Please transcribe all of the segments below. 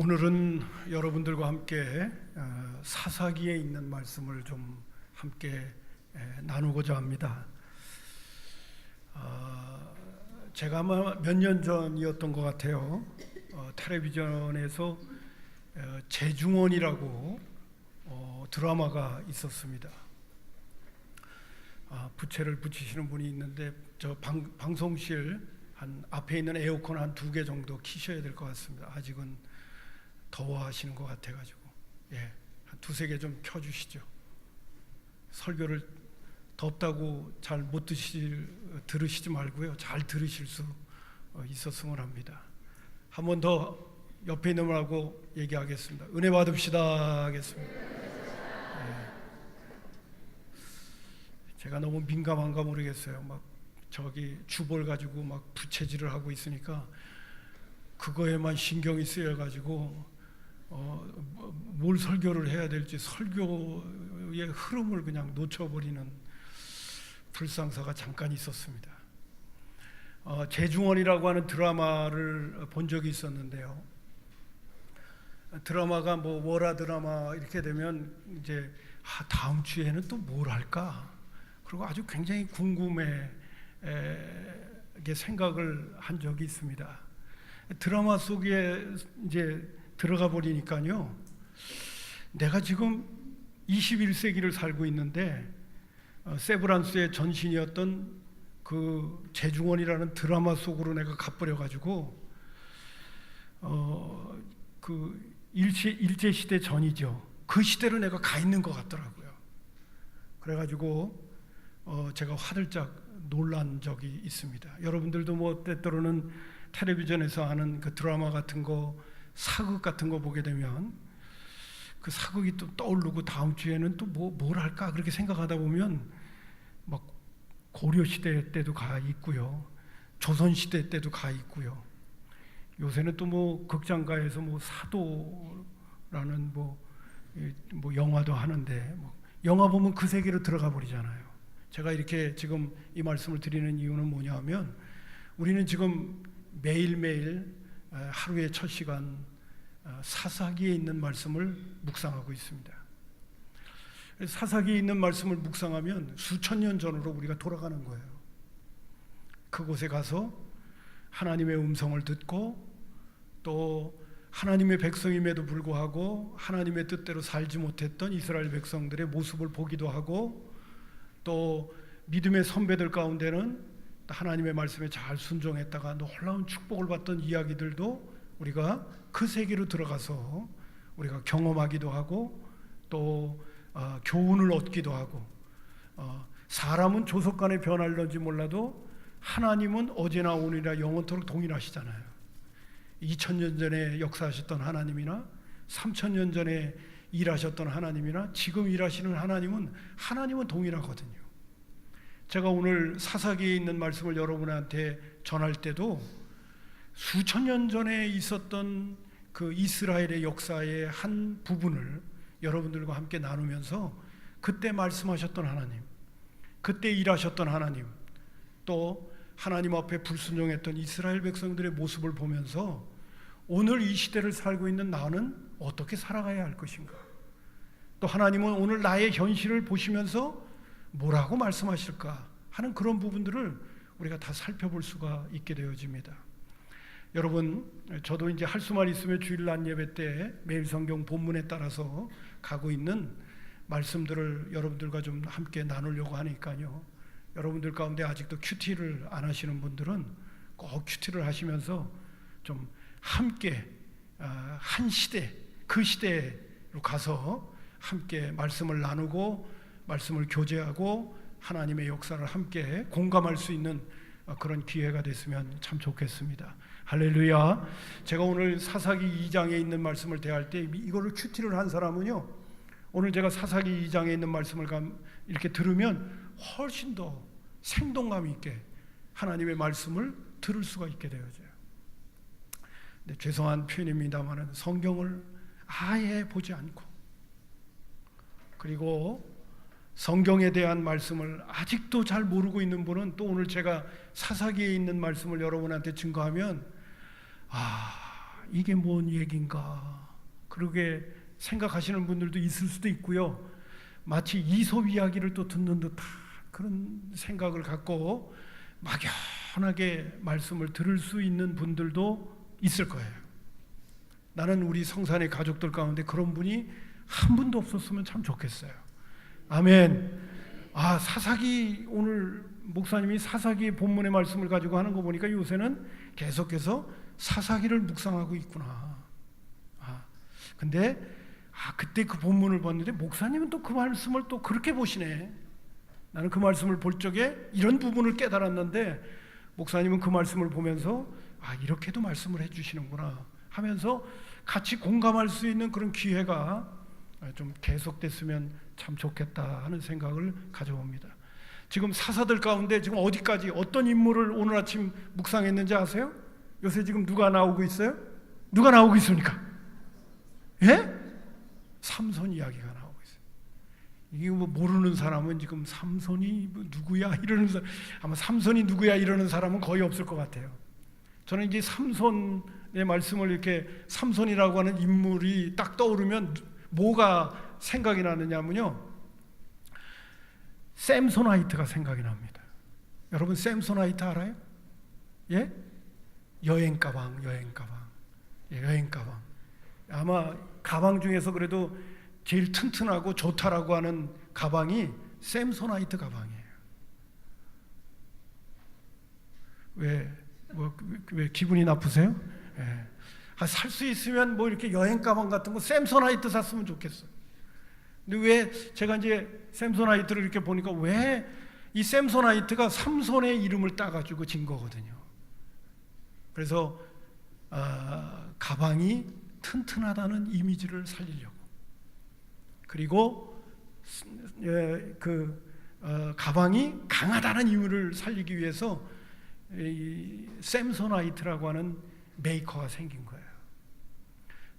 오늘은 여러분들과 함께 사사기에 있는 말씀을 좀 함께 나누고자 합니다. 제가 아마 몇 년 전이었던 것 같아요. 텔레비전에서 재중원이라고 드라마가 있었습니다. 부채를 붙이시는 분이 있는데 저 방송실 한 앞에 있는 에어컨 한 2개 정도 키셔야 될 것 같습니다. 아직은 더워하시는 것 같아가지고 한 2-3개 좀 켜주시죠. 설교를 덥다고 잘 못 들으시지 말고요, 잘 들으실 수 있었으면 합니다. 한 번 더 옆에 있는 분하고 얘기하겠습니다. 은혜 받읍시다 하겠습니다. 제가 너무 민감한가 모르겠어요. 막 저기 주볼 가지고 막 부채질을 하고 있으니까 그거에만 신경이 쓰여가지고 뭘 설교를 해야 될지 설교의 흐름을 그냥 놓쳐버리는 불상사가 잠깐 있었습니다. 재중원이라고 하는 드라마를 본 적이 있었는데요. 드라마가 뭐 월화 드라마 이렇게 되면 이제 다음 주에는 또 뭘 할까? 그리고 아주 굉장히 궁금해 생각을 한 적이 있습니다. 드라마 속에 이제 들어가 버리니까요, 내가 지금 21세기를 살고 있는데 세브란스의 전신이었던 그 재중원이라는 드라마 속으로 내가 가버려 가지고 그 일제 시대 전이죠. 그 시대로 내가 가 있는 것 같더라고요. 그래가지고 제가 화들짝 놀란 적이 있습니다. 여러분들도 뭐 때때로는 텔레비전에서 하는 그 드라마 같은 거, 사극 같은 거 보게 되면 그 사극이 또 떠오르고 다음 주에는 또 뭘 할까 그렇게 생각하다 보면 막 고려 시대 때도 가 있고요, 조선 시대 때도 가 있고요. 요새는 또 뭐 극장가에서 뭐 사도라는 뭐 영화도 하는데 영화 보면 그 세계로 들어가 버리잖아요. 제가 이렇게 지금 이 말씀을 드리는 이유는 뭐냐면, 우리는 지금 매일매일 하루의 첫 시간 사사기에 있는 말씀을 묵상하고 있습니다. 사사기에 있는 말씀을 묵상하면 수천 년 전으로 우리가 돌아가는 거예요. 그곳에 가서 하나님의 음성을 듣고, 또 하나님의 백성임에도 불구하고 하나님의 뜻대로 살지 못했던 이스라엘 백성들의 모습을 보기도 하고, 또 믿음의 선배들 가운데는 하나님의 말씀에 잘 순종했다가 놀라운 축복을 받던 이야기들도 우리가 그 세계로 들어가서 우리가 경험하기도 하고, 또 교훈을 얻기도 하고, 사람은 조속간에 변할런지 몰라도 하나님은 어제나 오늘이나 영원토록 동일하시잖아요. 2000년 전에 역사하셨던 하나님이나 3000년 전에 일하셨던 하나님이나 지금 일하시는 하나님은 동일하거든요. 제가 오늘 사사기에 있는 말씀을 여러분한테 전할 때도 수천 년 전에 있었던 그 이스라엘의 역사의 한 부분을 여러분들과 함께 나누면서 그때 말씀하셨던 하나님, 그때 일하셨던 하나님, 또 하나님 앞에 불순종했던 이스라엘 백성들의 모습을 보면서 오늘 이 시대를 살고 있는 나는 어떻게 살아가야 할 것인가, 또 하나님은 오늘 나의 현실을 보시면서 뭐라고 말씀하실까 하는 그런 부분들을 우리가 다 살펴볼 수가 있게 되어집니다. 여러분, 저도 이제 할 수만 있으면 주일 낮 예배 때 매일 성경 본문에 따라서 가고 있는 말씀들을 여러분들과 좀 함께 나누려고 하니까요, 여러분들 가운데 아직도 큐티를 안 하시는 분들은 꼭 큐티를 하시면서 좀 함께 한 시대, 그 시대로 가서 함께 말씀을 나누고 말씀을 교제하고 하나님의 역사를 함께 공감할 수 있는 그런 기회가 됐으면 참 좋겠습니다. 할렐루야. 제가 오늘 사사기 2장에 있는 말씀을 대할 때 이거를 큐티를 한 사람은요, 오늘 제가 사사기 2장에 있는 말씀을 이렇게 들으면 훨씬 더 생동감 있게 하나님의 말씀을 들을 수가 있게 되어져요. 근데 죄송한 표현입니다만 성경을 아예 보지 않고, 그리고 성경에 대한 말씀을 아직도 잘 모르고 있는 분은 또 오늘 제가 사사기에 있는 말씀을 여러분한테 증거하면 이게 뭔 얘긴가 그렇게 생각하시는 분들도 있을 수도 있고요. 마치 이솝 이야기를 또 듣는 듯한 그런 생각을 갖고 막연하게 말씀을 들을 수 있는 분들도 있을 거예요. 나는 우리 성산의 가족들 가운데 그런 분이 한 분도 없었으면 참 좋겠어요. 아멘. 사사기, 오늘 목사님이 사사기의 본문의 말씀을 가지고 하는 거 보니까 요새는 계속해서 사사기를 묵상하고 있구나. 근데 그때 그 본문을 봤는데 목사님은 또 그 말씀을 또 그렇게 보시네. 나는 그 말씀을 볼 적에 이런 부분을 깨달았는데 목사님은 그 말씀을 보면서 이렇게도 말씀을 해주시는구나 하면서 같이 공감할 수 있는 그런 기회가 좀 계속됐으면 참 좋겠다 하는 생각을 가져봅니다. 지금 사사들 가운데 지금 어디까지 어떤 인물을 오늘 아침 묵상했는지 아세요? 요새 지금 누가 나오고 있어요? 누가 나오고 있습니까? 예? 삼손 이야기가 나오고 있어요. 이게 뭐 모르는 사람은 지금 삼손이 누구야 이러는 사람, 아마 삼손이 누구야 이러는 사람은 거의 없을 것 같아요. 저는 이제 삼손의 말씀을 이렇게 삼손이라고 하는 인물이 딱 떠오르면 뭐가 생각이 나느냐면요, 샘소나이트가 생각이 납니다. 여러분 샘소나이트 알아요? 예? 여행 가방. 예, 여행 가방. 아마 가방 중에서 그래도 제일 튼튼하고 좋다라고 하는 가방이 샘소나이트 가방이에요. 왜 기분이 나쁘세요? 예. 살 수 있으면 뭐 이렇게 여행 가방 같은 거 샘소나이트 샀으면 좋겠어. 근데 왜 제가 이제 샘소나이트를 이렇게 보니까 왜 이 샘소나이트가 삼손의 이름을 따가지고 진 거거든요. 그래서 가방이 튼튼하다는 이미지를 살리려고, 그리고 가방이 강하다는 이유를 살리기 위해서 이 샘소나이트라고 하는 메이커가 생긴 거예요.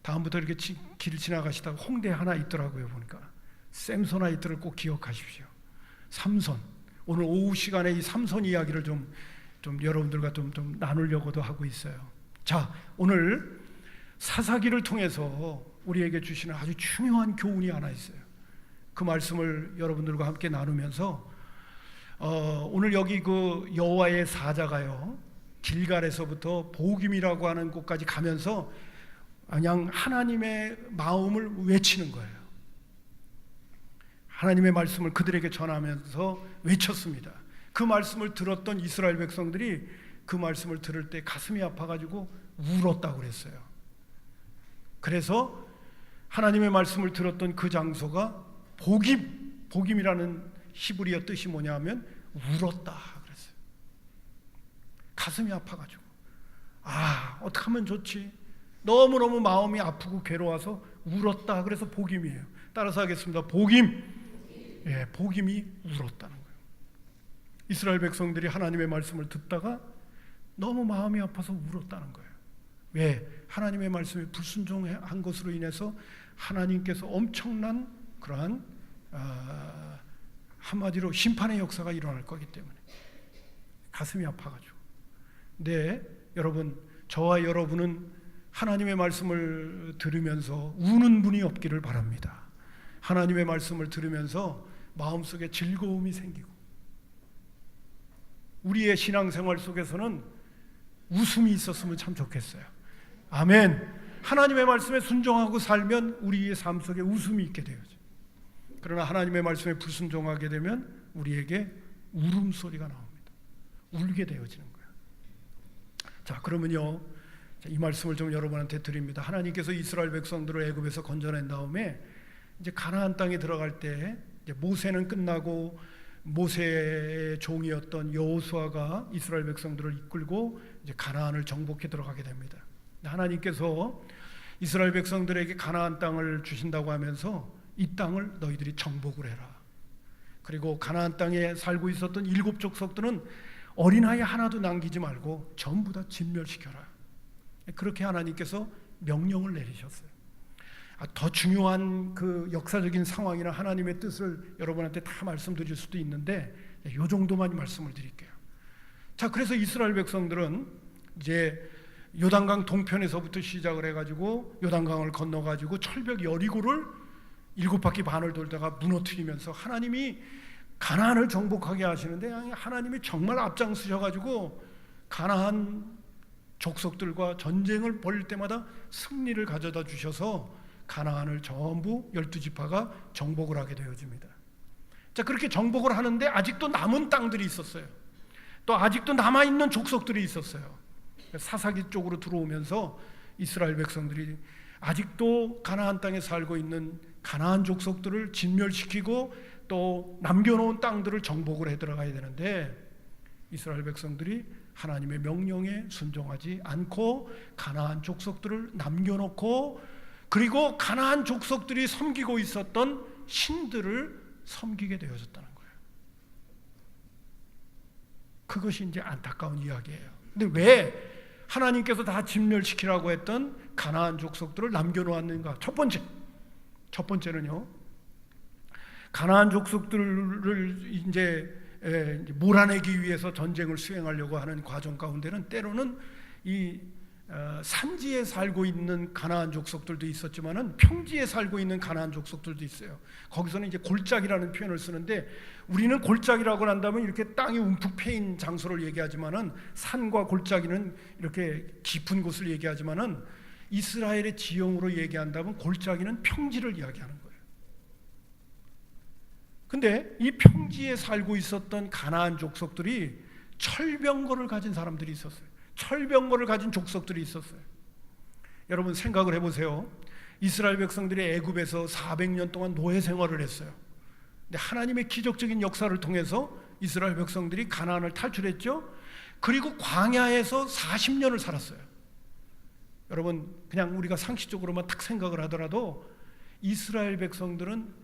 다음부터 이렇게 길을 지나가시다가 홍대에 하나 있더라고요. 보니까 샘소나이트를 꼭 기억하십시오. 삼손. 오늘 오후 시간에 이 삼손 이야기를 좀 여러분들과 좀 나누려고도 하고 있어요. 자, 오늘 사사기를 통해서 우리에게 주시는 아주 중요한 교훈이 하나 있어요. 그 말씀을 여러분들과 함께 나누면서 오늘 여기 그 여호와의 사자가요, 길갈에서부터 보김이라고 하는 곳까지 가면서 그냥 하나님의 마음을 외치는 거예요. 하나님의 말씀을 그들에게 전하면서 외쳤습니다. 그 말씀을 들었던 이스라엘 백성들이 그 말씀을 들을 때 가슴이 아파가지고 울었다고 그랬어요. 그래서 하나님의 말씀을 들었던 그 장소가 보김이라는 히브리어 뜻이 뭐냐면 울었다 그랬어요. 가슴이 아파가지고 어떻게 하면 좋지? 너무너무 마음이 아프고 괴로워서 울었다. 그래서 보김이에요. 따라서 하겠습니다. 보김. 예, 보김이 울었다는 거예요. 이스라엘 백성들이 하나님의 말씀을 듣다가 너무 마음이 아파서 울었다는 거예요. 왜? 하나님의 말씀에 불순종한 것으로 인해서 하나님께서 엄청난 그러한 한마디로 심판의 역사가 일어날 거기 때문에 가슴이 아파가지고. 근데 여러분, 저와 여러분은 하나님의 말씀을 들으면서 우는 분이 없기를 바랍니다. 하나님의 말씀을 들으면서 마음속에 즐거움이 생기고 우리의 신앙생활 속에서는 웃음이 있었으면 참 좋겠어요. 아멘. 하나님의 말씀에 순종하고 살면 우리의 삶 속에 웃음이 있게 되어져. 그러나 하나님의 말씀에 불순종하게 되면 우리에게 울음소리가 나옵니다. 울게 되어지는 거예요. 자, 그러면요, 이 말씀을 좀 여러분한테 드립니다. 하나님께서 이스라엘 백성들을 애굽에서 건져낸 다음에 이제 가나안 땅에 들어갈 때 이제 모세는 끝나고 모세의 종이었던 여호수아가 이스라엘 백성들을 이끌고 이제 가나안을 정복해 들어가게 됩니다. 하나님께서 이스라엘 백성들에게 가나안 땅을 주신다고 하면서 이 땅을 너희들이 정복을 해라. 그리고 가나안 땅에 살고 있었던 7 족속들은 어린아이 하나도 남기지 말고 전부 다 진멸시켜라. 그렇게 하나님께서 명령을 내리셨어요. 더 중요한 그 역사적인 상황이나 하나님의 뜻을 여러분한테 다 말씀드릴 수도 있는데 이 정도만 말씀을 드릴게요. 자, 그래서 이스라엘 백성들은 이제 요단강 동편에서부터 시작을 해가지고 요단강을 건너가지고 철벽 여리고를 7바퀴 반을 돌다가 무너뜨리면서 하나님이 가나안을 정복하게 하시는데 하나님이 정말 앞장서셔가지고 가나안 족속들과 전쟁을 벌일 때마다 승리를 가져다 주셔서 가나안을 전부 12지파가 정복을 하게 되어집니다. 자, 그렇게 정복을 하는데 아직도 남은 땅들이 있었어요. 또 아직도 남아있는 족속들이 있었어요. 사사기 쪽으로 들어오면서 이스라엘 백성들이 아직도 가나안 땅에 살고 있는 가나안 족속들을 진멸시키고 또 남겨놓은 땅들을 정복을 해 들어가야 되는데 이스라엘 백성들이 하나님의 명령에 순종하지 않고 가나안 족속들을 남겨놓고 그리고 가나안 족속들이 섬기고 있었던 신들을 섬기게 되어졌다는 거예요. 그것이 이제 안타까운 이야기예요. 근데 왜 하나님께서 다 진멸시키라고 했던 가나안 족속들을 남겨놓았는가? 첫 번째는요, 가나안 족속들을 이제 몰아내기 위해서 전쟁을 수행하려고 하는 과정 가운데는 때로는 이 산지에 살고 있는 가나안 족속들도 있었지만은 평지에 살고 있는 가나안 족속들도 있어요. 거기서는 이제 골짜기라는 표현을 쓰는데 우리는 골짜기라고 한다면 이렇게 땅이 움푹 패인 장소를 얘기하지만은 산과 골짜기는 이렇게 깊은 곳을 얘기하지만은 이스라엘의 지형으로 얘기한다면 골짜기는 평지를 이야기하는 거예요. 근데 이 평지에 살고 있었던 가나안 족속들이 철병거를 가진 사람들이 있었어요. 철병거를 가진 족속들이 있었어요. 여러분 생각을 해보세요. 이스라엘 백성들이 애굽에서 400년 동안 노예 생활을 했어요. 근데 하나님의 기적적인 역사를 통해서 이스라엘 백성들이 가나안을 탈출했죠. 그리고 광야에서 40년을 살았어요. 여러분 그냥 우리가 상식적으로만 딱 생각을 하더라도 이스라엘 백성들은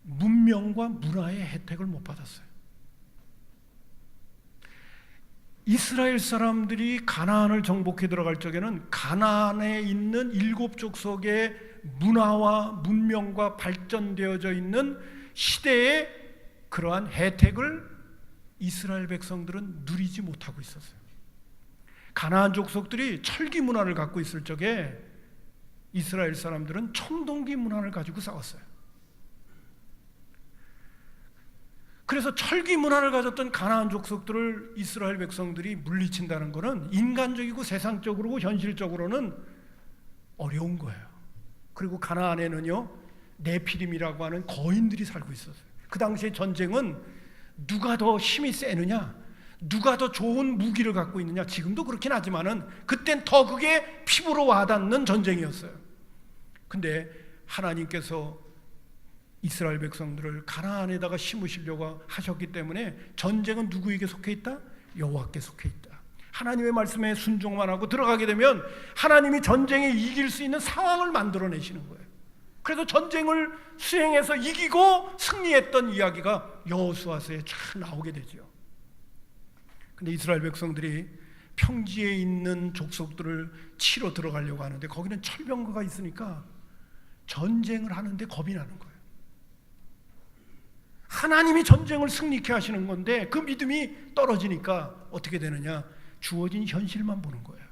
문명과 문화의 혜택을 못 받았어요. 이스라엘 사람들이 가나안을 정복해 들어갈 적에는 가나안에 있는 7족속의 문화와 문명과 발전되어져 있는 시대의 그러한 혜택을 이스라엘 백성들은 누리지 못하고 있었어요. 가나안 족속들이 철기 문화를 갖고 있을 적에 이스라엘 사람들은 청동기 문화를 가지고 싸웠어요. 그래서 철기 문화를 가졌던 가나안 족속들을 이스라엘 백성들이 물리친다는 것은 인간적이고 세상적으로 현실적으로는 어려운 거예요. 그리고 가나안에는요 네피림이라고 하는 거인들이 살고 있었어요. 그 당시에 전쟁은 누가 더 힘이 세느냐, 누가 더 좋은 무기를 갖고 있느냐, 지금도 그렇긴 하지만은 그땐 더 그게 피부로 와닿는 전쟁이었어요. 근데 하나님께서 이스라엘 백성들을 가나안에다가 심으시려고 하셨기 때문에 전쟁은 누구에게 속해 있다? 여호와께 속해 있다. 하나님의 말씀에 순종만 하고 들어가게 되면 하나님이 전쟁에 이길 수 있는 상황을 만들어내시는 거예요. 그래서 전쟁을 수행해서 이기고 승리했던 이야기가 여호수아서에 쫙 나오게 되죠. 근데 이스라엘 백성들이 평지에 있는 족속들을 치러 들어가려고 하는데 거기는 철병거가 있으니까 전쟁을 하는데 겁이 나는 거예요. 하나님이 전쟁을 승리케 하시는 건데 그 믿음이 떨어지니까 어떻게 되느냐? 주어진 현실만 보는 거예요.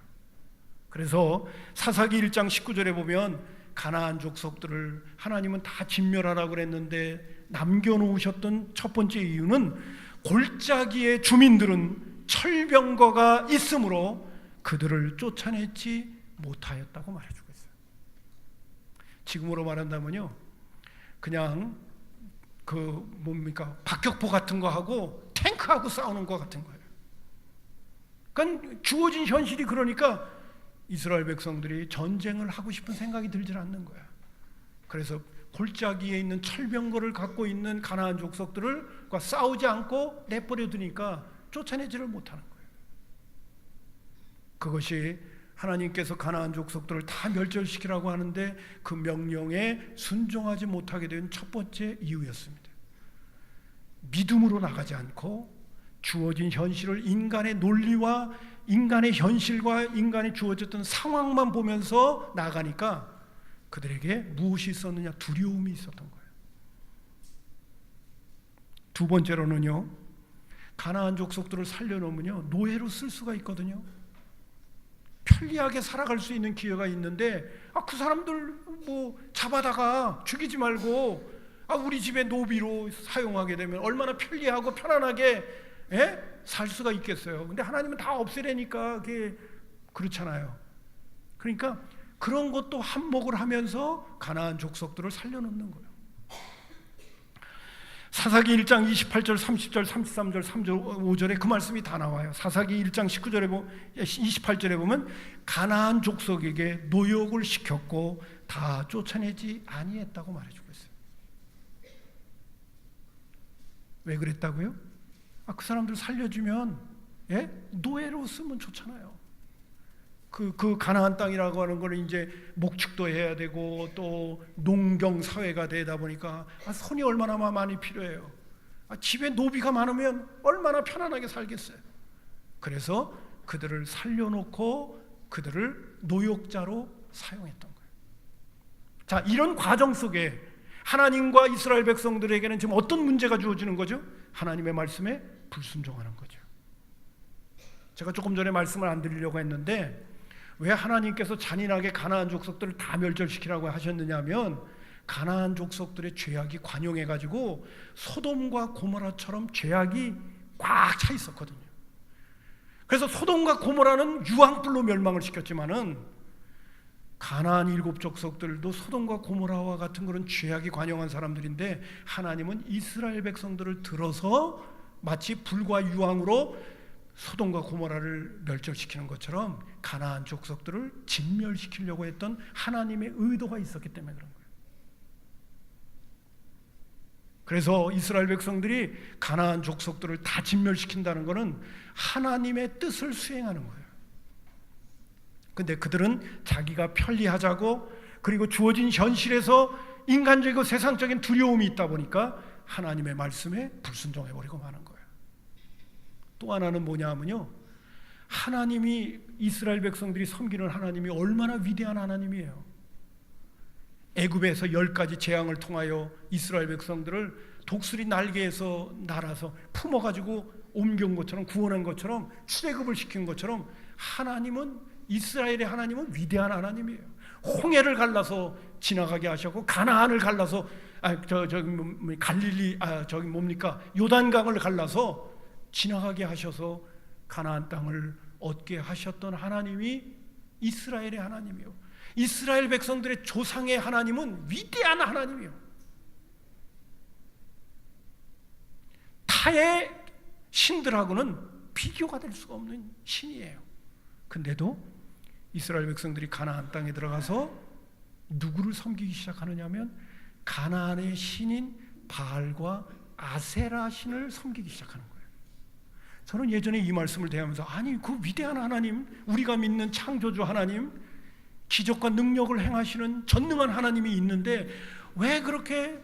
그래서 사사기 1장 19절에 보면 가나안 족속들을 하나님은 다 진멸하라고 그랬는데 남겨놓으셨던 첫 번째 이유는 골짜기의 주민들은 철병거가 있으므로 그들을 쫓아내지 못하였다고 말해주고 있어요. 지금으로 말한다면요, 그냥 박격포 같은 거 하고 탱크하고 싸우는 거 같은 거예요. 그러니까 주어진 현실이 그러니까 이스라엘 백성들이 전쟁을 하고 싶은 생각이 들질 않는 거야. 그래서 골짜기에 있는 철병거를 갖고 있는 가나안 족속들과 싸우지 않고 내버려 두니까 쫓아내지를 못하는 거예요. 그것이 하나님께서 가나안 족속들을 다 멸절시키라고 하는데 그 명령에 순종하지 못하게 된 첫 번째 이유였습니다. 믿음으로 나가지 않고 주어진 현실을 인간의 논리와 인간의 현실과 인간이 주어졌던 상황만 보면서 나가니까 그들에게 무엇이 있었느냐? 두려움이 있었던 거예요. 두 번째로는요, 가나안 족속들을 살려놓으면요 노예로 쓸 수가 있거든요. 편리하게 살아갈 수 있는 기회가 있는데 그 사람들 뭐 잡아다가 죽이지 말고 우리 집에 노비로 사용하게 되면 얼마나 편리하고 편안하게 살 수가 있겠어요. 근데 하나님은 다 없애려니까 그게 그렇잖아요. 그러니까 그런 것도 한몫을 하면서 가나안 족속들을 살려놓는 거예요. 사사기 1장 28절, 30절, 33절, 3절, 5절에 그 말씀이 다 나와요. 사사기 1장 19절에 28절에 보면 가나안 족속에게 노역을 시켰고 다 쫓아내지 아니했다고 말해주고 있어요. 왜 그랬다고요? 그 사람들 살려주면 노예로 쓰면 좋잖아요. 그 가나안 땅이라고 하는 거는 이제 목축도 해야 되고 또 농경 사회가 되다 보니까 손이 얼마나 많이 필요해요. 집에 노비가 많으면 얼마나 편안하게 살겠어요. 그래서 그들을 살려놓고 그들을 노역자로 사용했던 거예요. 자, 이런 과정 속에 하나님과 이스라엘 백성들에게는 지금 어떤 문제가 주어지는 거죠? 하나님의 말씀에 불순종하는 거죠. 제가 조금 전에 말씀을 안 드리려고 했는데 왜 하나님께서 잔인하게 가나안 족속들을 다 멸절시키라고 하셨느냐면 가나안 족속들의 죄악이 관용해가지고 소돔과 고모라처럼 죄악이 꽉 차 있었거든요. 그래서 소돔과 고모라는 유황불로 멸망을 시켰지만은 가나안 7 족속들도 소돔과 고모라와 같은 그런 죄악이 관영한 사람들인데 하나님은 이스라엘 백성들을 들어서 마치 불과 유황으로 소돔과 고모라를 멸절시키는 것처럼 가나안 족속들을 진멸시키려고 했던 하나님의 의도가 있었기 때문에 그런 거예요. 그래서 이스라엘 백성들이 가나안 족속들을 다 진멸시킨다는 것은 하나님의 뜻을 수행하는 거예요. 근데 그들은 자기가 편리하자고 그리고 주어진 현실에서 인간적이고 세상적인 두려움이 있다 보니까 하나님의 말씀에 불순종해버리고 마는 거예요. 또 하나는 뭐냐 하면요, 하나님이 이스라엘 백성들이 섬기는 하나님이 얼마나 위대한 하나님이에요. 애굽에서 10가지 재앙을 통하여 이스라엘 백성들을 독수리 날개에서 날아서 품어가지고 옮겨온 것처럼 구원한 것처럼 출애굽을 시킨 것처럼 하나님은 이스라엘의 하나님은 위대한 하나님이에요. 홍해를 갈라서 지나가게 하셨고 가나안을 갈라서 갈릴리 요단강을 갈라서 지나가게 하셔서 가나안 땅을 얻게 하셨던 하나님이 이스라엘의 하나님이요. 이스라엘 백성들의 조상의 하나님은 위대한 하나님이요. 타의 신들하고는 비교가 될 수가 없는 신이에요. 근데도 이스라엘 백성들이 가나안 땅에 들어가서 누구를 섬기기 시작하느냐면 가나안의 신인 바알과 아세라 신을 섬기기 시작하는 거예요. 저는 예전에 이 말씀을 대하면서 아니 그 위대한 하나님, 우리가 믿는 창조주 하나님, 기적과 능력을 행하시는 전능한 하나님이 있는데 왜 그렇게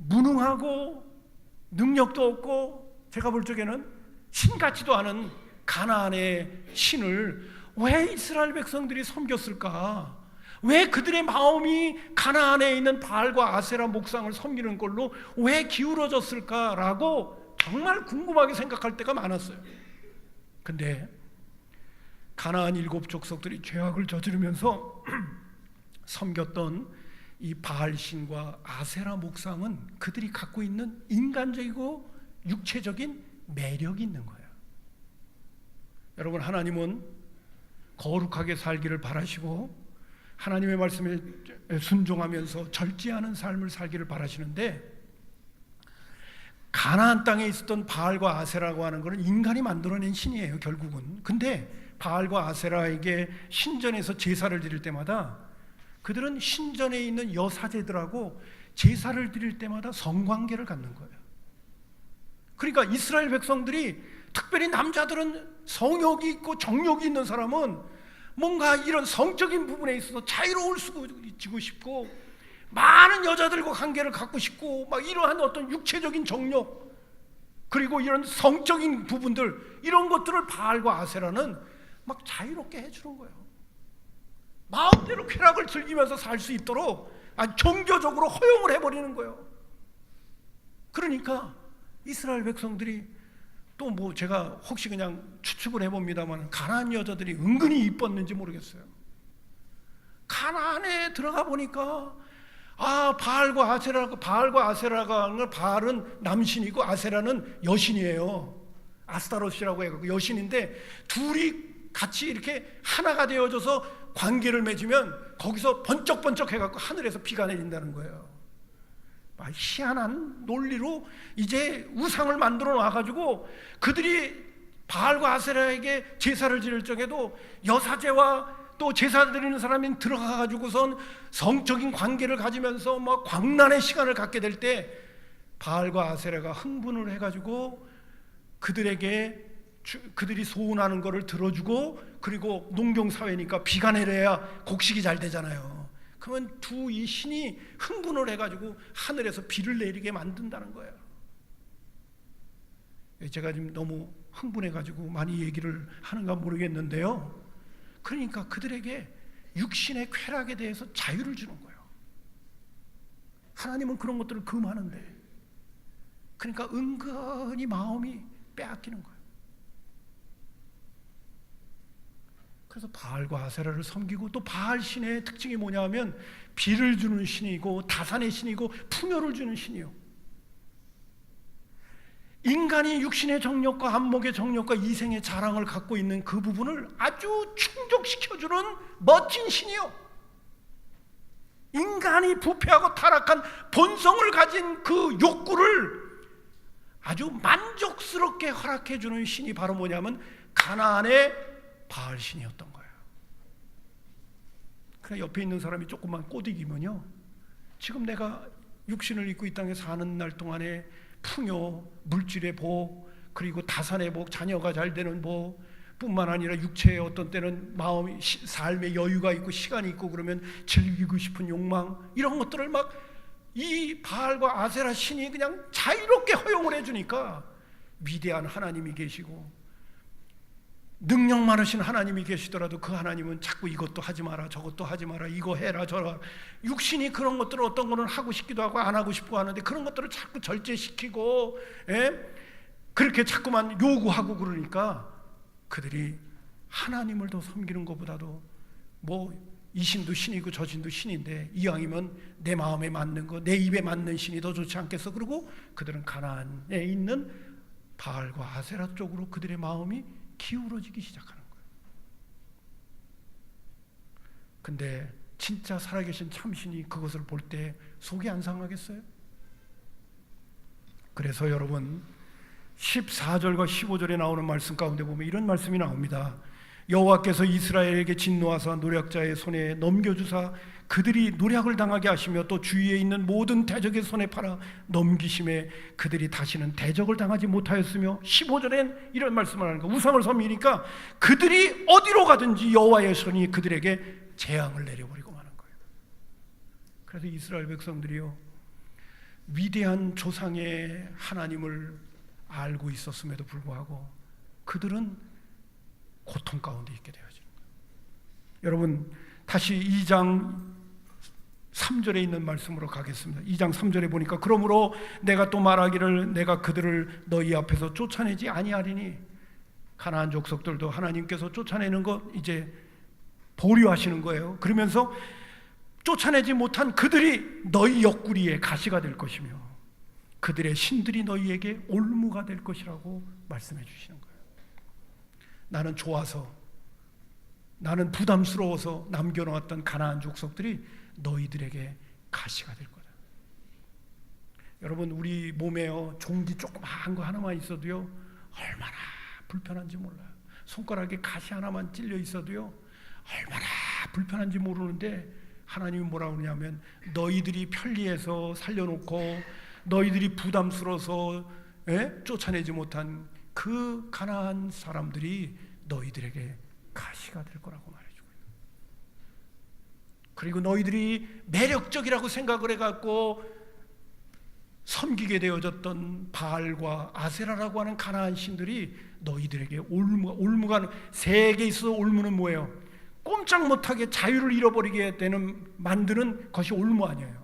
무능하고 능력도 없고 제가 볼 적에는 신 같지도 않은 가나안의 신을 왜 이스라엘 백성들이 섬겼을까? 왜 그들의 마음이 가나안에 있는 바알과 아세라 목상을 섬기는 걸로 왜 기울어졌을까라고 정말 궁금하게 생각할 때가 많았어요. 근데 가나안 7 족속들이 죄악을 저지르면서 섬겼던 이 바알신과 아세라 목상은 그들이 갖고 있는 인간적이고 육체적인 매력이 있는 거예요. 여러분, 하나님은 거룩하게 살기를 바라시고 하나님의 말씀에 순종하면서 절제하는 삶을 살기를 바라시는데 가나안 땅에 있었던 바알과 아세라고 하는 것은 인간이 만들어낸 신이에요, 결국은. 근데 바알과 아세라에게 신전에서 제사를 드릴 때마다 그들은 신전에 있는 여사제들하고 제사를 드릴 때마다 성관계를 갖는 거예요. 그러니까 이스라엘 백성들이, 특별히 남자들은 성욕이 있고 정욕이 있는 사람은 뭔가 이런 성적인 부분에 있어서 자유로워지고 싶고 많은 여자들과 관계를 갖고 싶고 막 이러한 어떤 육체적인 정욕 그리고 이런 성적인 부분들, 이런 것들을 바알과 아세라는 막 자유롭게 해주는 거예요. 마음대로 쾌락을 즐기면서 살 수 있도록 종교적으로 허용을 해버리는 거예요. 그러니까 이스라엘 백성들이 또 뭐 제가 혹시 그냥 추측을 해봅니다만 가나안 여자들이 은근히 이뻤는지 모르겠어요. 가나안에 들어가 보니까 바알과 아세라가 바알은 남신이고 아세라는 여신이에요. 아스타롯이라고 해요. 여신인데 둘이 같이 이렇게 하나가 되어져서 관계를 맺으면 거기서 번쩍번쩍 해갖고 하늘에서 비가 내린다는 거예요. 희한한 논리로 이제 우상을 만들어 놔가지고 그들이 바알과 아세라에게 제사를 지낼 적에도 여사제와 또 제사 드리는 사람이 들어가가지고선 성적인 관계를 가지면서 막 광란의 시간을 갖게 될 때 바알과 아세라가 흥분을 해가지고 그들이 소원하는 것을 들어주고, 그리고 농경사회니까 비가 내려야 곡식이 잘 되잖아요. 그러면 이 신이 흥분을 해가지고 하늘에서 비를 내리게 만든다는 거예요. 제가 지금 너무 흥분해가지고 많이 얘기를 하는가 모르겠는데요, 그러니까 그들에게 육신의 쾌락에 대해서 자유를 주는 거예요. 하나님은 그런 것들을 금하는데, 그러니까 은근히 마음이 빼앗기는 거예요. 그래서 바알과 아세라를 섬기고, 또 바알 신의 특징이 뭐냐면 비를 주는 신이고 다산의 신이고 풍요를 주는 신이요. 인간이 육신의 정욕과 안목의 정욕과 이생의 자랑을 갖고 있는 그 부분을 아주 충족시켜주는 멋진 신이요. 인간이 부패하고 타락한 본성을 가진 그 욕구를 아주 만족스럽게 허락해주는 신이 바로 뭐냐면 가나안의 바알 신이었던 거예요. 그냥 옆에 있는 사람이 조금만 꼬드기면요, 지금 내가 육신을 입고 이 땅에 사는 날 동안에 풍요, 물질의 복, 그리고 다산의 복, 자녀가 잘 되는 복 뿐만 아니라 육체의 어떤 때는 마음이, 삶의 여유가 있고 시간이 있고 그러면 즐기고 싶은 욕망, 이런 것들을 막 이 바알과 아세라 신이 그냥 자유롭게 허용을 해주니까 위대한 하나님이 계시고 능력 많으신 하나님이 계시더라도 그 하나님은 자꾸 이것도 하지 마라, 저것도 하지 마라, 이거 해라, 저라. 육신이 그런 것들을 어떤 거는 하고 싶기도 하고 안 하고 싶고 하는데 그런 것들을 자꾸 절제시키고, 그렇게 자꾸만 요구하고 그러니까 그들이 하나님을 더 섬기는 것보다도 뭐 이 신도 신이고 저 신도 신인데 이왕이면 내 마음에 맞는 거, 내 입에 맞는 신이 더 좋지 않겠어? 그러고 그들은 가나안에 있는 바알과 아세라 쪽으로 그들의 마음이 기울어지기 시작하는 거예요. 근데 진짜 살아계신 참신이 그것을 볼 때 속이 안 상하겠어요? 그래서 여러분 14절과 15절에 나오는 말씀 가운데 보면 이런 말씀이 나옵니다. 여호와께서 이스라엘에게 진노하사 노략자의 손에 넘겨주사 그들이 노략을 당하게 하시며 또 주위에 있는 모든 대적의 손에 팔아 넘기심에 그들이 다시는 대적을 당하지 못하였으며, 15절엔 이런 말씀을 하는 거예요. 우상을 섬기니까 그들이 어디로 가든지 여호와의 손이 그들에게 재앙을 내려버리고 마는 거예요. 그래서 이스라엘 백성들이요, 위대한 조상의 하나님을 알고 있었음에도 불구하고 그들은 고통 가운데 있게 되어지는 거예요. 여러분 다시 2장 3절에 있는 말씀으로 가겠습니다. 2장 3절에 보니까 그러므로 내가 또 말하기를 내가 그들을 너희 앞에서 쫓아내지 아니하리니, 가나안 족속들도 하나님께서 쫓아내는 것 이제 보류하시는 거예요. 그러면서 쫓아내지 못한 그들이 너희 옆구리에 가시가 될 것이며 그들의 신들이 너희에게 올무가 될 것이라고 말씀해 주시는 거예요. 나는 좋아서, 나는 부담스러워서 남겨놓았던 가나안 족속들이 너희들에게 가시가 될 거다. 여러분 우리 몸에요, 종기 조그마한 거 하나만 있어도요 얼마나 불편한지 몰라요. 손가락에 가시 하나만 찔려 있어도요 얼마나 불편한지 모르는데 하나님이 뭐라고 그러냐면 너희들이 편리해서 살려놓고 너희들이 부담스러워서 쫓아내지 못한 그 가나안 사람들이 너희들에게 가시가 될 거라고 말해주고 있어요. 그리고 너희들이 매력적이라고 생각을 해갖고 섬기게 되어졌던 바알과 아세라라고 하는 가나안 신들이 너희들에게 올무가 세계에 있어서 올무는 뭐예요? 꼼짝 못하게 자유를 잃어버리게 되는 만드는 것이 올무 아니에요.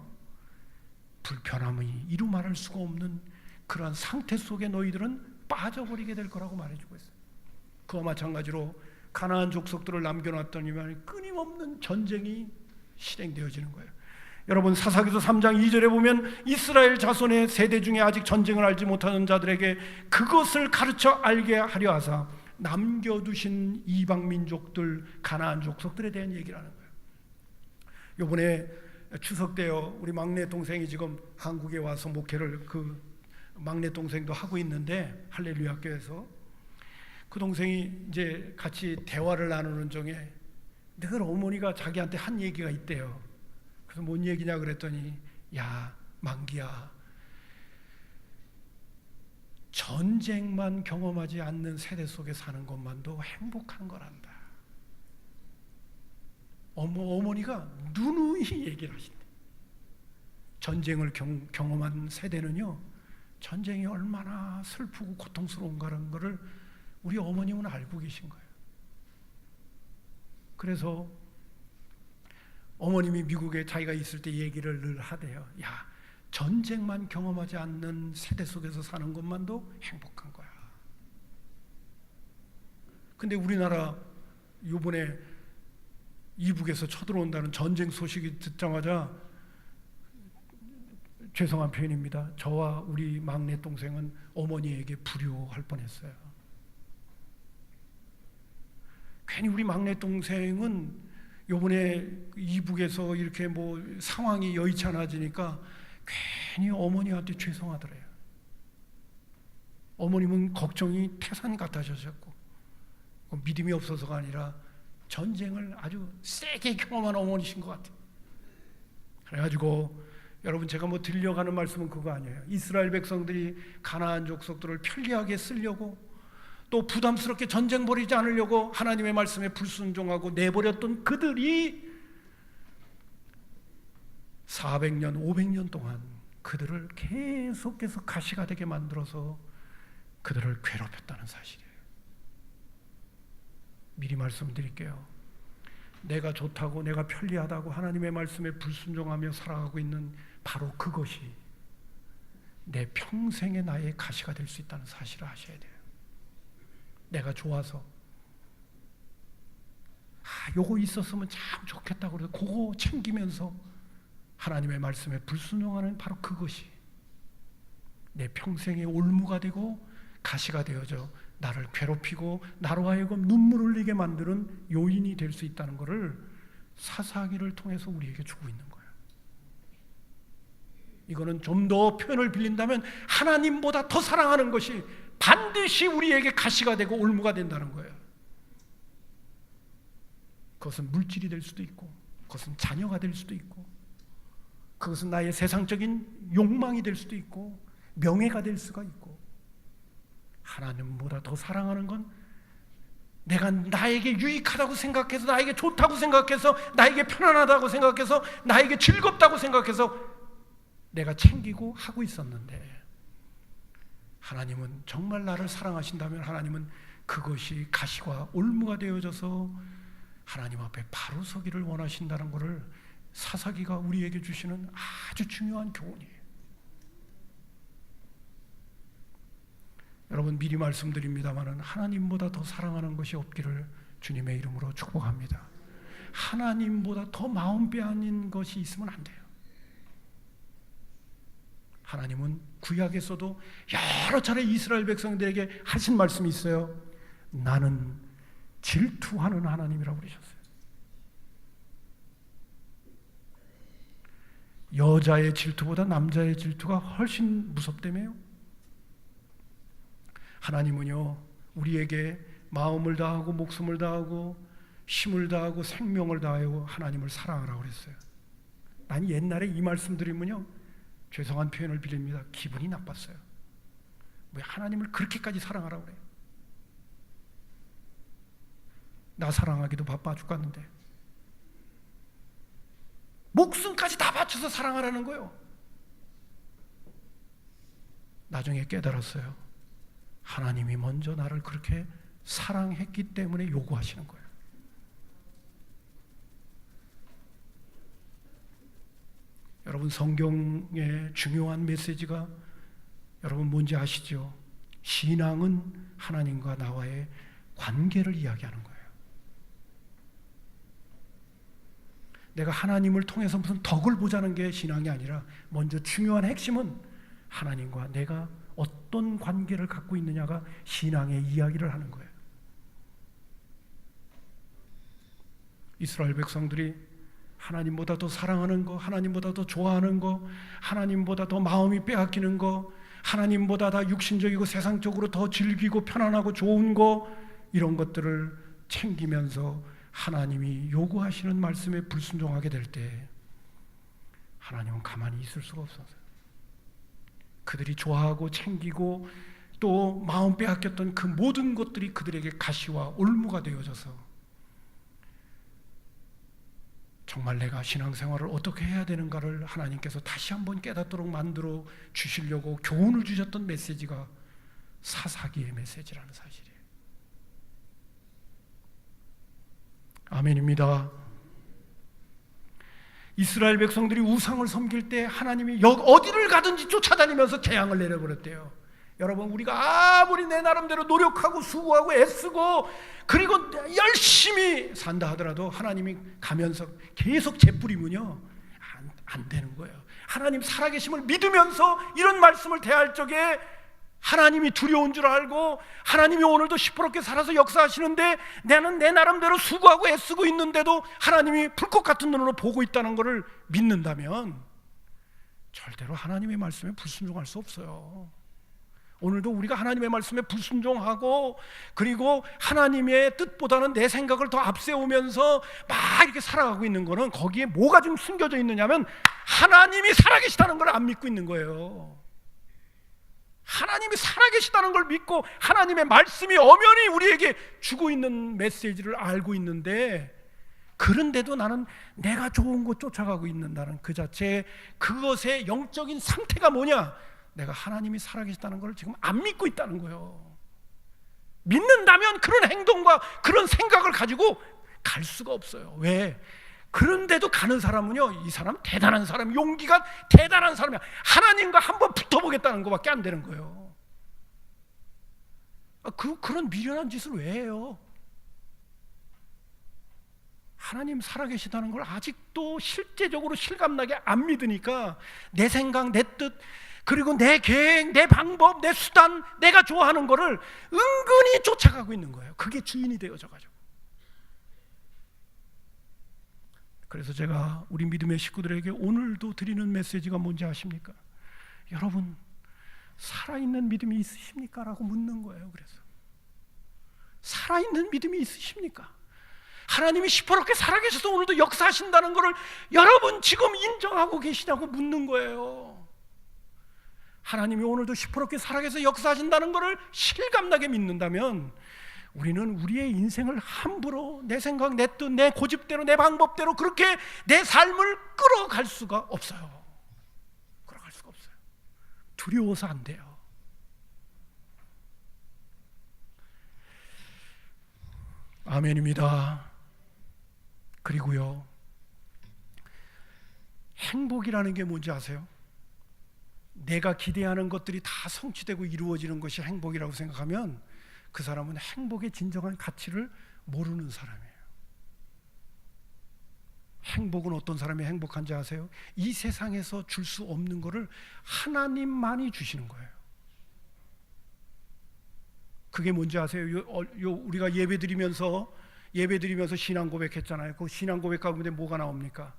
불편함이 이루 말할 수가 없는 그러한 상태 속에 너희들은 빠져버리게 될 거라고 말해주고 있어요. 그와 마찬가지로 가나안 족속들을 남겨놨더니만 끊임없는 전쟁이 실행되어지는 거예요. 여러분, 사사기서 3장 2절에 보면 이스라엘 자손의 세대 중에 아직 전쟁을 알지 못하는 자들에게 그것을 가르쳐 알게 하려 하사 남겨두신 이방 민족들, 가나안 족속들에 대한 얘기를 하는 거예요. 이번에 추석 때요, 우리 막내 동생이 지금 한국에 와서 목회를, 그 막내 동생도 하고 있는데 할렐루야 학교에서 그 동생이 이제 같이 대화를 나누는 중에 늘 어머니가 자기한테 한 얘기가 있대요. 그래서 뭔 얘기냐 그랬더니, 야 만기야, 전쟁만 경험하지 않는 세대 속에 사는 것만도 행복한 거란다. 어머니가 누누이 얘기를 하신대. 전쟁을 경험한 세대는요, 전쟁이 얼마나 슬프고 고통스러운가라는 것을 우리 어머님은 알고 계신 거예요. 그래서 어머님이 미국에 자기가 있을 때 얘기를 늘 하대요. 야, 전쟁만 경험하지 않는 세대 속에서 사는 것만도 행복한 거야. 근데 우리나라 이번에 이북에서 쳐들어온다는 전쟁 소식이 듣자마자, 죄송한 표현입니다, 저와 우리 막내 동생은 어머니에게 불효할 뻔했어요. 괜히 우리 막내 동생은 요번에 이북에서 이렇게 뭐 상황이 여의치 않아지니까 괜히 어머니한테 죄송하더래요. 어머님은 걱정이 태산 같아졌었고, 믿음이 없어서가 아니라 전쟁을 아주 세게 경험한 어머니신 것 같아요. 그래가지고 여러분, 제가 뭐 들려가는 말씀은 그거 아니에요. 이스라엘 백성들이 가나안 족속들을 편리하게 쓰려고, 또 부담스럽게 전쟁 벌이지 않으려고 하나님의 말씀에 불순종하고 내버렸던 그들이 400년, 500년 동안 그들을 계속해서 가시가 되게 만들어서 그들을 괴롭혔다는 사실이에요. 미리 말씀드릴게요. 내가 좋다고, 내가 편리하다고 하나님의 말씀에 불순종하며 살아가고 있는 바로 그것이 내 평생의 나의 가시가 될 수 있다는 사실을 아셔야 돼요. 내가 좋아서, 요거 있었으면 참 좋겠다고 그래서 그거 챙기면서 하나님의 말씀에 불순종하는 바로 그것이 내 평생의 올무가 되고 가시가 되어져 나를 괴롭히고 나로 하여금 눈물 흘리게 만드는 요인이 될 수 있다는 것을 사사기를 통해서 우리에게 주고 있는 거예요. 이거는 좀 더 표현을 빌린다면 하나님보다 더 사랑하는 것이 반드시 우리에게 가시가 되고 올무가 된다는 거예요. 그것은 물질이 될 수도 있고, 그것은 자녀가 될 수도 있고, 그것은 나의 세상적인 욕망이 될 수도 있고, 명예가 될 수가 있고, 하나님보다 더 사랑하는 건 내가 나에게 유익하다고 생각해서, 나에게 좋다고 생각해서, 나에게 편안하다고 생각해서, 나에게 즐겁다고 생각해서 내가 챙기고 하고 있었는데, 하나님은 정말 나를 사랑하신다면 하나님은 그것이 가시와 올무가 되어져서 하나님 앞에 바로 서기를 원하신다는 것을 사사기가 우리에게 주시는 아주 중요한 교훈이에요. 여러분, 미리 말씀드립니다마는 하나님보다 더 사랑하는 것이 없기를 주님의 이름으로 축복합니다. 하나님보다 더 마음 빼앗는 것이 있으면 안 돼요. 하나님은 구약에서도 여러 차례 이스라엘 백성들에게 하신 말씀이 있어요. 나는 질투하는 하나님이라고 그러셨어요. 여자의 질투보다 남자의 질투가 훨씬 무섭다며요. 하나님은요, 우리에게 마음을 다하고 목숨을 다하고 힘을 다하고 생명을 다하고 하나님을 사랑하라고 그랬어요. 난 옛날에 이 말씀 드리면요, 죄송한 표현을 빌립니다, 기분이 나빴어요. 왜 하나님을 그렇게까지 사랑하라고 그래요? 나 사랑하기도 바빠 죽겠는데 목숨까지 다 바쳐서 사랑하라는 거예요. 나중에 깨달았어요. 하나님이 먼저 나를 그렇게 사랑했기 때문에 요구하시는 거예요. 여러분, 성경의 중요한 메시지가 여러분 뭔지 아시죠? 신앙은 하나님과 나와의 관계를 이야기하는 거예요. 내가 하나님을 통해서 무슨 덕을 보자는 게 신앙이 아니라 먼저 중요한 핵심은 하나님과 내가 어떤 관계를 갖고 있느냐가 신앙의 이야기를 하는 거예요. 이스라엘 백성들이 하나님보다 더 사랑하는 거, 하나님보다 더 좋아하는 거, 하나님보다 더 마음이 빼앗기는 거, 하나님보다 다 육신적이고 세상적으로 더 즐기고 편안하고 좋은 거, 이런 것들을 챙기면서 하나님이 요구하시는 말씀에 불순종하게 될 때 하나님은 가만히 있을 수가 없었어요. 그들이 좋아하고 챙기고 또 마음 빼앗겼던 그 모든 것들이 그들에게 가시와 올무가 되어져서 정말 내가 신앙생활을 어떻게 해야 되는가를 하나님께서 다시 한번 깨닫도록 만들어 주시려고 교훈을 주셨던 메시지가 사사기의 메시지라는 사실이에요. 아멘입니다. 이스라엘 백성들이 우상을 섬길 때 하나님이 어디를 가든지 쫓아다니면서 재앙을 내려버렸대요. 여러분, 우리가 아무리 내 나름대로 노력하고 수고하고 애쓰고 그리고 열심히 산다 하더라도 하나님이 가면서 계속 재뿌리면요 안 되는 거예요. 하나님 살아계심을 믿으면서 이런 말씀을 대할 적에 하나님이 두려운 줄 알고 하나님이 오늘도 시퍼렇게 살아서 역사하시는데 나는 내 나름대로 수고하고 애쓰고 있는데도 하나님이 불꽃 같은 눈으로 보고 있다는 것을 믿는다면 절대로 하나님의 말씀에 불순종할 수 없어요. 오늘도 우리가 하나님의 말씀에 불순종하고 그리고 하나님의 뜻보다는 내 생각을 더 앞세우면서 막 이렇게 살아가고 있는 거는 거기에 뭐가 좀 숨겨져 있느냐면 하나님이 살아계시다는 걸 안 믿고 있는 거예요. 하나님이 살아계시다는 걸 믿고 하나님의 말씀이 엄연히 우리에게 주고 있는 메시지를 알고 있는데 그런데도 나는 내가 좋은 것 쫓아가고 있는다는 그 자체의 그것의 영적인 상태가 뭐냐? 내가 하나님이 살아계시다는 걸 지금 안 믿고 있다는 거예요. 믿는다면 그런 행동과 그런 생각을 가지고 갈 수가 없어요. 왜? 그런데도 가는 사람은요, 이 사람 대단한 사람, 용기가 대단한 사람이야. 하나님과 한번 붙어보겠다는 것밖에 안 되는 거예요. 그런 미련한 짓을 왜 해요? 하나님 살아계시다는 걸 아직도 실제적으로 실감나게 안 믿으니까 내 생각, 내 뜻, 그리고 내 계획, 내 방법, 내 수단, 내가 좋아하는 거를 은근히 쫓아가고 있는 거예요. 그게 주인이 되어져가지고. 그래서 제가 우리 믿음의 식구들에게 오늘도 드리는 메시지가 뭔지 아십니까? 여러분, 살아있는 믿음이 있으십니까? 라고 묻는 거예요. 그래서 살아있는 믿음이 있으십니까? 하나님이 시퍼렇게 살아계셔서 오늘도 역사하신다는 것을 여러분 지금 인정하고 계시냐고 묻는 거예요. 하나님이 오늘도 시퍼렇게 살아계셔서 역사하신다는 것을 실감나게 믿는다면 우리는 우리의 인생을 함부로 내 생각, 내 뜻, 내 고집대로, 내 방법대로 그렇게 내 삶을 끌어갈 수가 없어요. 끌어갈 수가 없어요. 두려워서 안 돼요. 아멘입니다. 그리고요, 행복이라는 게 뭔지 아세요? 내가 기대하는 것들이 다 성취되고 이루어지는 것이 행복이라고 생각하면 그 사람은 행복의 진정한 가치를 모르는 사람이에요. 행복은 어떤 사람이 행복한지 아세요? 이 세상에서 줄 수 없는 것을 하나님만이 주시는 거예요. 그게 뭔지 아세요? 우리가 예배드리면서 신앙 고백했잖아요. 그 신앙 고백 가운데 뭐가 나옵니까?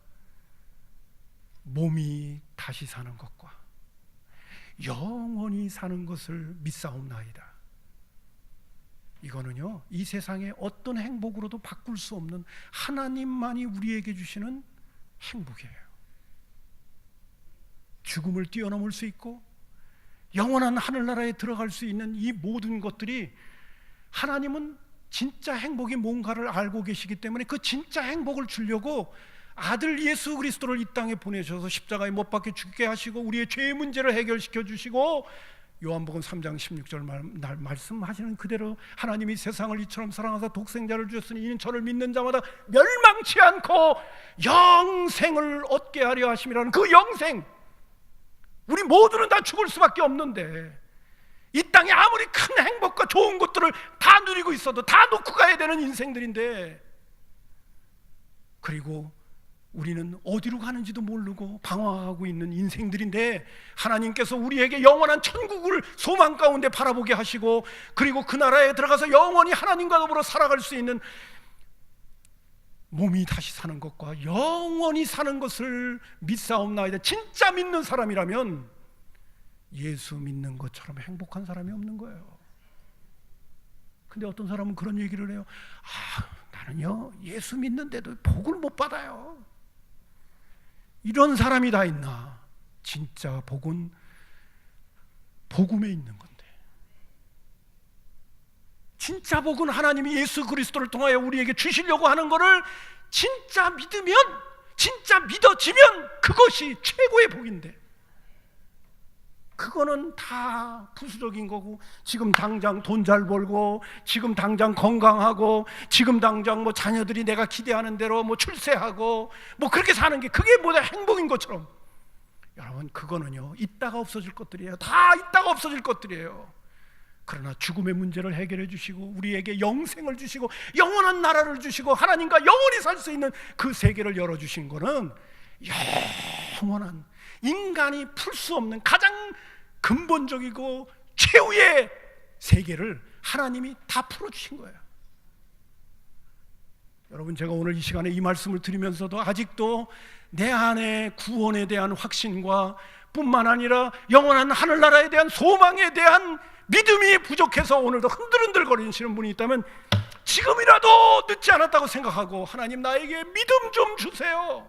몸이 다시 사는 것과 영원히 사는 것을 믿사옵나이다. 이거는요, 이 세상의 어떤 행복으로도 바꿀 수 없는 하나님만이 우리에게 주시는 행복이에요. 죽음을 뛰어넘을 수 있고 영원한 하늘나라에 들어갈 수 있는 이 모든 것들이 하나님은 진짜 행복이 뭔가를 알고 계시기 때문에 그 진짜 행복을 주려고 아들 예수 그리스도를 이 땅에 보내셔서 십자가에 못 박혀 죽게 하시고 우리의 죄의 문제를 해결시켜 주시고 요한복음 3장 16절 말씀하시는 그대로 하나님이 세상을 이처럼 사랑하사 독생자를 주셨으니 이는 저를 믿는 자마다 멸망치 않고 영생을 얻게 하려 하심이라는 그 영생, 우리 모두는 다 죽을 수밖에 없는데 이 땅 땅에 아무리 큰 행복과 좋은 것들을 다 누리고 있어도 다 놓고 가야 되는 인생들인데, 그리고 우리는 어디로 가는지도 모르고 방황하고 있는 인생들인데, 하나님께서 우리에게 영원한 천국을 소망 가운데 바라보게 하시고, 그리고 그 나라에 들어가서 영원히 하나님과 더불어 살아갈 수 있는 몸이 다시 사는 것과 영원히 사는 것을 믿사옵나이다. 진짜 믿는 사람이라면 예수 믿는 것처럼 행복한 사람이 없는 거예요. 근데 어떤 사람은 그런 얘기를 해요. 나는요 예수 믿는데도 복을 못 받아요. 이런 사람이 다 있나? 진짜 복은 복음에 있는 건데, 진짜 복은 하나님이 예수 그리스도를 통하여 우리에게 주시려고 하는 것을 진짜 믿으면, 진짜 믿어지면 그것이 최고의 복인데, 그거는 다 부수적인 거고, 지금 당장 돈 잘 벌고, 지금 당장 건강하고, 지금 당장 뭐 자녀들이 내가 기대하는 대로 뭐 출세하고, 뭐 그렇게 사는 게 그게 뭐다 행복인 것처럼. 여러분, 그거는요 있다가 없어질 것들이에요. 다 있다가 없어질 것들이에요. 그러나 죽음의 문제를 해결해 주시고, 우리에게 영생을 주시고, 영원한 나라를 주시고, 하나님과 영원히 살 수 있는 그 세계를 열어주신 거는 영원한, 인간이 풀 수 없는 가장 근본적이고 최후의 세계를 하나님이 다 풀어주신 거예요. 여러분, 제가 오늘 이 시간에 이 말씀을 드리면서도 아직도 내 안에 구원에 대한 확신과 뿐만 아니라 영원한 하늘나라에 대한 소망에 대한 믿음이 부족해서 오늘도 흔들흔들거리시는 분이 있다면, 지금이라도 늦지 않았다고 생각하고, 하나님 나에게 믿음 좀 주세요.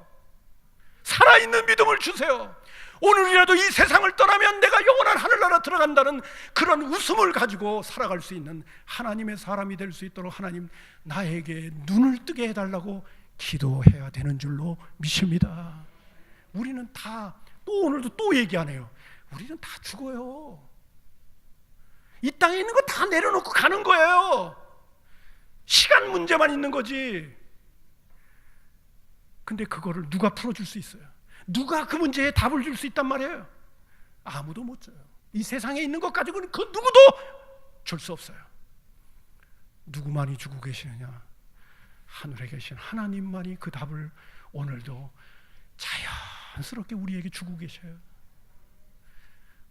살아있는 믿음을 주세요. 오늘이라도 이 세상을 떠나면 내가 영원한 하늘나라 들어간다는 그런 웃음을 가지고 살아갈 수 있는 하나님의 사람이 될 수 있도록 하나님 나에게 눈을 뜨게 해달라고 기도해야 되는 줄로 믿습니다. 우리는 다, 또 오늘도 또 얘기하네요. 우리는 다 죽어요. 이 땅에 있는 거 다 내려놓고 가는 거예요. 시간 문제만 있는 거지. 근데 그거를 누가 풀어줄 수 있어요? 누가 그 문제에 답을 줄 수 있단 말이에요? 아무도 못 줘요. 이 세상에 있는 것 가지고는 그 누구도 줄 수 없어요. 누구만이 주고 계시느냐? 하늘에 계신 하나님만이 그 답을 오늘도 자연스럽게 우리에게 주고 계셔요.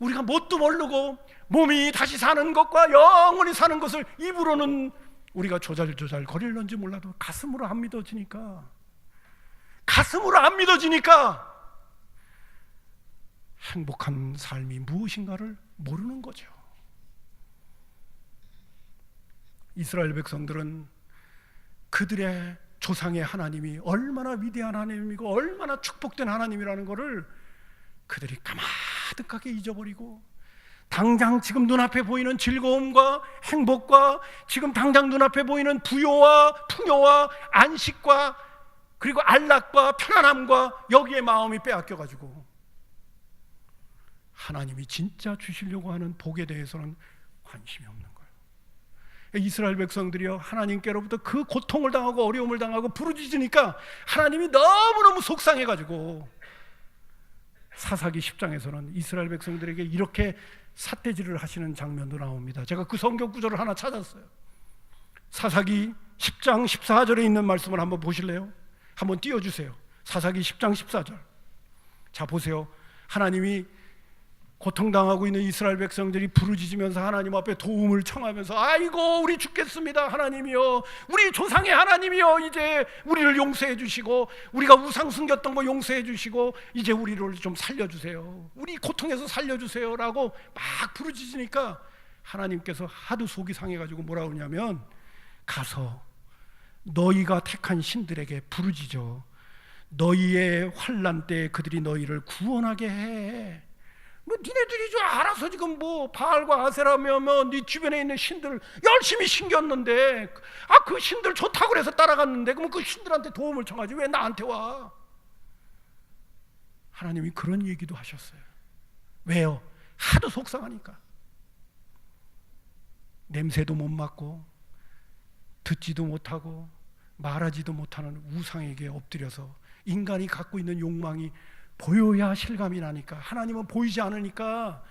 우리가 뭣도 모르고 몸이 다시 사는 것과 영원히 사는 것을 입으로는 우리가 조잘조잘 거릴는지 몰라도 가슴으로 안 믿어지니까, 행복한 삶이 무엇인가를 모르는 거죠. 이스라엘 백성들은 그들의 조상의 하나님이 얼마나 위대한 하나님이고 얼마나 축복된 하나님이라는 것을 그들이 까마득하게 잊어버리고, 당장 지금 눈앞에 보이는 즐거움과 행복과 지금 당장 눈앞에 보이는 부요와 풍요와 안식과 그리고 안락과 편안함과 여기에 마음이 빼앗겨가지고 하나님이 진짜 주시려고 하는 복에 대해서는 관심이 없는 거예요. 이스라엘 백성들이요, 하나님께로부터 그 고통을 당하고 어려움을 당하고 부르짖으니까 하나님이 너무너무 속상해가지고 사사기 10장에서는 이스라엘 백성들에게 이렇게 삿대질을 하시는 장면도 나옵니다. 제가 그 성경 구절을 하나 찾았어요. 사사기 10장 14절에 있는 말씀을 한번 보실래요? 한번 띄워주세요. 사사기 10장 14절. 자, 보세요. 하나님이 고통당하고 있는 이스라엘 백성들이 부르짖으면서 하나님 앞에 도움을 청하면서, 아이고 우리 죽겠습니다 하나님이여, 우리 조상의 하나님이여, 이제 우리를 용서해 주시고, 우리가 우상 숨겼던 거 용서해 주시고, 이제 우리를 좀 살려주세요, 우리 고통에서 살려주세요 라고 막 부르짖으니까 하나님께서 하도 속이 상해가지고 뭐라 그러냐면, 가서 너희가 택한 신들에게 부르짖어 너희의 환난 때에 그들이 너희를 구원하게 해. 뭐 니네들이 좀 알아서 지금 뭐 바알과 아세라며 네 주변에 있는 신들 열심히 신겼는데, 그 신들 좋다고 그래서 따라갔는데, 그러면 그 신들한테 도움을 청하지 왜 나한테 와? 하나님이 그런 얘기도 하셨어요. 왜요? 하도 속상하니까. 냄새도 못 맡고 듣지도 못하고 말하지도 못하는 우상에게 엎드려서 인간이 갖고 있는 욕망이 보여야 실감이 나니까, 하나님은 보이지 않으니까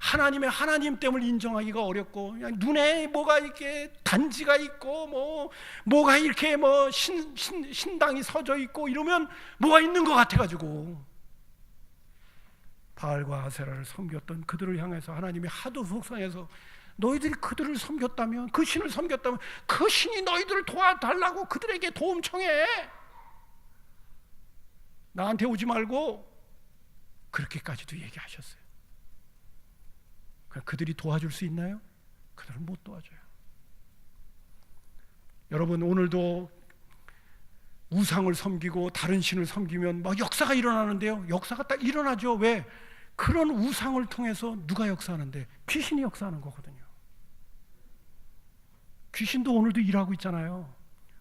하나님의 하나님됨을 인정하기가 어렵고, 그냥 눈에 뭐가 이렇게 단지가 있고 뭐가 이렇게 신당이 서져 있고 이러면 뭐가 있는 것 같아가지고 바알과 아세라를 섬겼던 그들을 향해서 하나님이 하도 속상해서 너희들이 그들을 섬겼다면, 그 신을 섬겼다면 그 신이 너희들을 도와달라고 그들에게 도움 청해. 나한테 오지 말고. 그렇게까지도 얘기하셨어요. 그들이 도와줄 수 있나요? 그들은 못 도와줘요. 여러분, 오늘도 우상을 섬기고 다른 신을 섬기면 막 역사가 일어나는데요. 역사가 딱 일어나죠. 왜? 그런 우상을 통해서 누가 역사하는데? 귀신이 역사하는 거거든요. 귀신도 오늘도 일하고 있잖아요.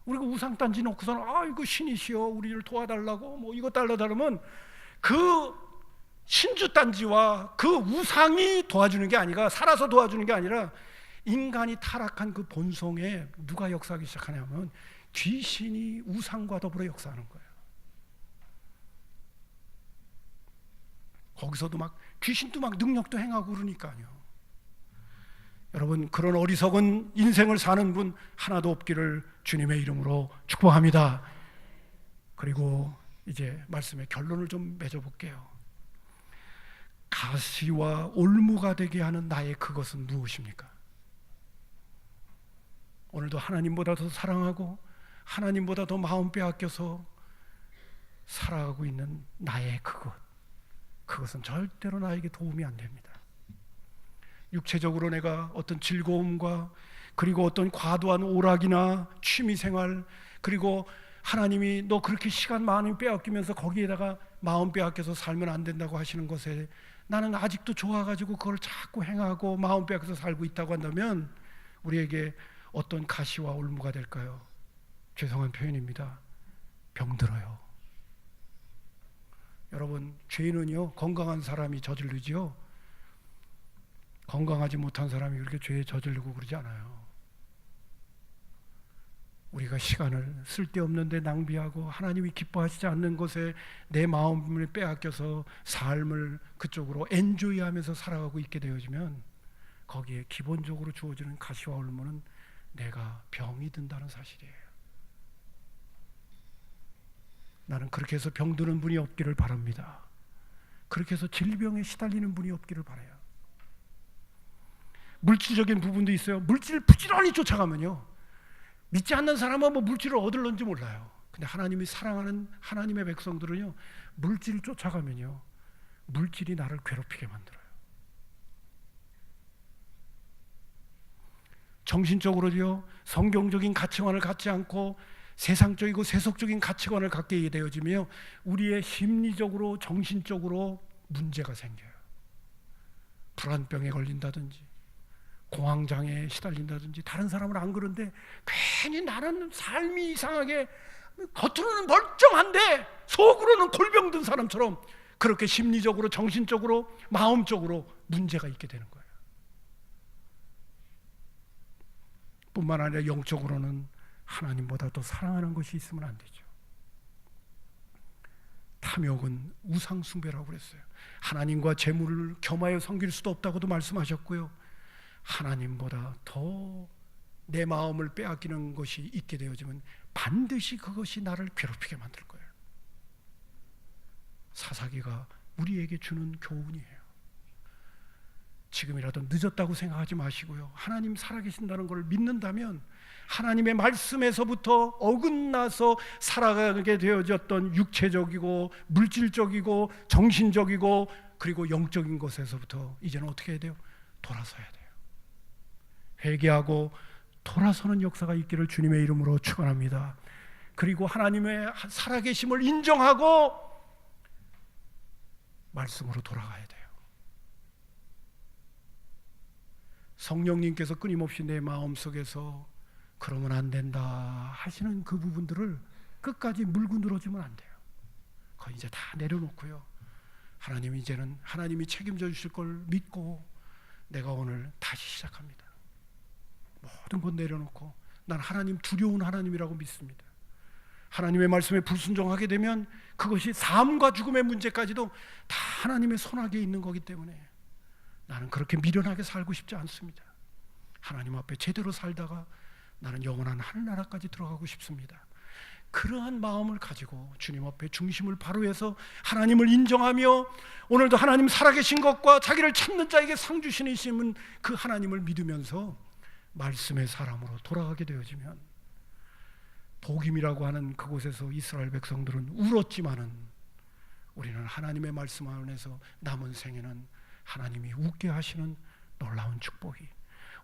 우리가 우상단지 놓고서는 이거 신이시여 우리를 도와달라고 이거 달라달라면 그 신주단지와 그 우상이 도와주는 게 아니라, 살아서 도와주는 게 아니라 인간이 타락한 그 본성에 누가 역사하기 시작하냐면 귀신이 우상과 더불어 역사하는 거예요. 거기서도 막 귀신도 막 능력도 행하고 그러니까요. 여러분, 그런 어리석은 인생을 사는 분 하나도 없기를 주님의 이름으로 축복합니다. 그리고 이제 말씀의 결론을 좀 맺어볼게요. 가시와 올무가 되게 하는 나의 그것은 무엇입니까? 오늘도 하나님보다 더 사랑하고 하나님보다 더 마음 빼앗겨서 살아가고 있는 나의 그것은 절대로 나에게 도움이 안 됩니다. 육체적으로 내가 어떤 즐거움과 그리고 어떤 과도한 오락이나 취미생활, 그리고 하나님이 너 그렇게 시간 많이 빼앗기면서 거기에다가 마음 빼앗겨서 살면 안 된다고 하시는 것에 나는 아직도 좋아가지고 그걸 자꾸 행하고 마음 빼앗겨서 살고 있다고 한다면 우리에게 어떤 가시와 올무가 될까요? 죄송한 표현입니다. 병들어요. 여러분, 죄는요 건강한 사람이 저지르지요, 건강하지 못한 사람이 그렇게 죄에 저지르고 그러지 않아요. 우리가 시간을 쓸데없는 데 낭비하고 하나님이 기뻐하시지 않는 것에 내 마음을 빼앗겨서 삶을 그쪽으로 엔조이하면서 살아가고 있게 되어지면 거기에 기본적으로 주어지는 가시와 올무는 내가 병이 든다는 사실이에요. 나는 그렇게 해서 병드는 분이 없기를 바랍니다. 그렇게 해서 질병에 시달리는 분이 없기를 바라요. 물질적인 부분도 있어요. 물질을 부지런히 쫓아가면요, 믿지 않는 사람은 물질을 얻을런지 몰라요. 근데 하나님이 사랑하는 하나님의 백성들은요, 물질을 쫓아가면요 물질이 나를 괴롭히게 만들어요. 정신적으로요 성경적인 가치관을 갖지 않고 세상적이고 세속적인 가치관을 갖게 되어지며 우리의 심리적으로 정신적으로 문제가 생겨요. 불안병에 걸린다든지 공황장애에 시달린다든지. 다른 사람은 안 그런데 괜히 나는 삶이 이상하게 겉으로는 멀쩡한데 속으로는 골병든 사람처럼 그렇게 심리적으로 정신적으로 마음적으로 문제가 있게 되는 거예요. 뿐만 아니라 영적으로는 하나님보다 더 사랑하는 것이 있으면 안 되죠. 탐욕은 우상 숭배라고 그랬어요. 하나님과 재물을 겸하여 섬길 수도 없다고도 말씀하셨고요, 하나님보다 더 내 마음을 빼앗기는 것이 있게 되어지면 반드시 그것이 나를 괴롭히게 만들 거예요. 사사기가 우리에게 주는 교훈이에요. 지금이라도 늦었다고 생각하지 마시고요, 하나님 살아계신다는 걸 믿는다면 하나님의 말씀에서부터 어긋나서 살아가게 되어졌던 육체적이고 물질적이고 정신적이고 그리고 영적인 것에서부터 이제는 어떻게 해야 돼요? 돌아서야 돼요. 회개하고 돌아서는 역사가 있기를 주님의 이름으로 축원합니다. 그리고 하나님의 살아계심을 인정하고 말씀으로 돌아가야 돼요. 성령님께서 끊임없이 내 마음속에서 그러면 안 된다 하시는 그 부분들을 끝까지 물고 늘어지면 안 돼요. 그거 이제 다 내려놓고요, 하나님 이제는 하나님이 책임져 주실 걸 믿고 내가 오늘 다시 시작합니다. 모든 것 내려놓고 난 하나님 두려운 하나님이라고 믿습니다. 하나님의 말씀에 불순종하게 되면 그것이 삶과 죽음의 문제까지도 다 하나님의 손아귀에 있는 거기 때문에 나는 그렇게 미련하게 살고 싶지 않습니다. 하나님 앞에 제대로 살다가 나는 영원한 하늘나라까지 들어가고 싶습니다. 그러한 마음을 가지고 주님 앞에 중심을 바로 해서 하나님을 인정하며 오늘도 하나님 살아계신 것과 자기를 찾는 자에게 상 주시는 그 하나님을 믿으면서 말씀의 사람으로 돌아가게 되어지면, 복임이라고 하는 그곳에서 이스라엘 백성들은 울었지만은 우리는 하나님의 말씀 안에서 남은 생에는 하나님이 웃게 하시는 놀라운 축복이,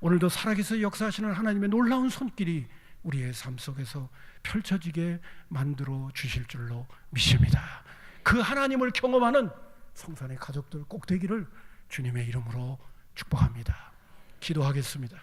오늘도 살아계셔 역사하시는 하나님의 놀라운 손길이 우리의 삶 속에서 펼쳐지게 만들어 주실 줄로 믿습니다. 그 하나님을 경험하는 성산의 가족들 꼭 되기를 주님의 이름으로 축복합니다. 기도하겠습니다.